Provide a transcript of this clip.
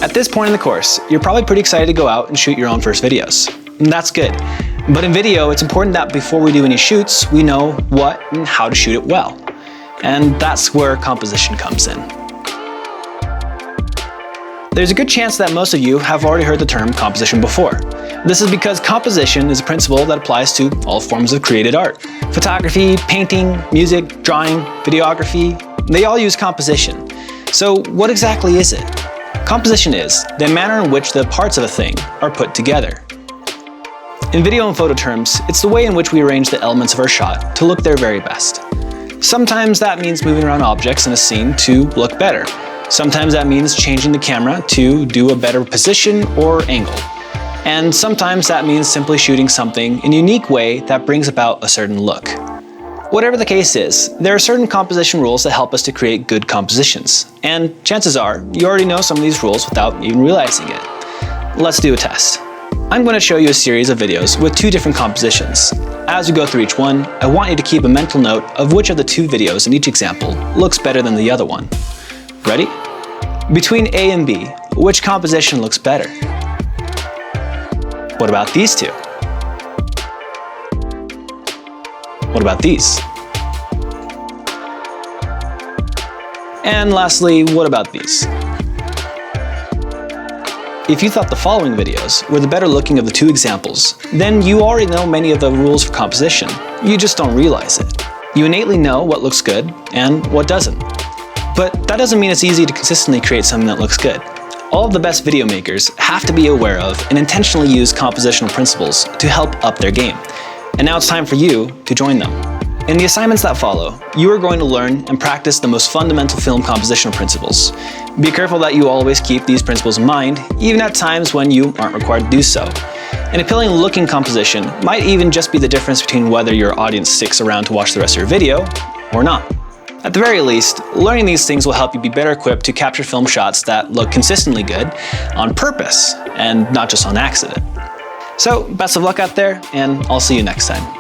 At this point in the course, you're probably pretty excited to go out and shoot your own first videos. And that's good. But in video, it's important that before we do any shoots, we know what and how to shoot it well. And that's where composition comes in. There's a good chance that most of you have already heard the term composition before. This is because composition is a principle that applies to all forms of created art. Photography, painting, music, drawing, videography, they all use composition. So what exactly is it? Composition is the manner in which the parts of a thing are put together. In video and photo terms, it's the way in which we arrange the elements of our shot to look their very best. Sometimes that means moving around objects in a scene to look better. Sometimes that means changing the camera to do a better position or angle. And sometimes that means simply shooting something in a unique way that brings about a certain look. Whatever the case is, there are certain composition rules that help us to create good compositions. And chances are, you already know some of these rules without even realizing it. Let's do a test. I'm going to show you a series of videos with two different compositions. As we go through each one, I want you to keep a mental note of which of the two videos in each example looks better than the other one. Ready? Between A and B, which composition looks better? What about these two? What about these? And lastly, what about these? If you thought the following videos were the better looking of the two examples, then you already know many of the rules for composition. You just don't realize it. You innately know what looks good and what doesn't. But that doesn't mean it's easy to consistently create something that looks good. All of the best video makers have to be aware of and intentionally use compositional principles to help up their game. And now it's time for you to join them. In the assignments that follow, you are going to learn and practice the most fundamental film compositional principles. Be careful that you always keep these principles in mind, even at times when you aren't required to do so. An appealing looking composition might even just be the difference between whether your audience sticks around to watch the rest of your video or not. At the very least, learning these things will help you be better equipped to capture film shots that look consistently good on purpose and not just on accident. So, best of luck out there, and I'll see you next time.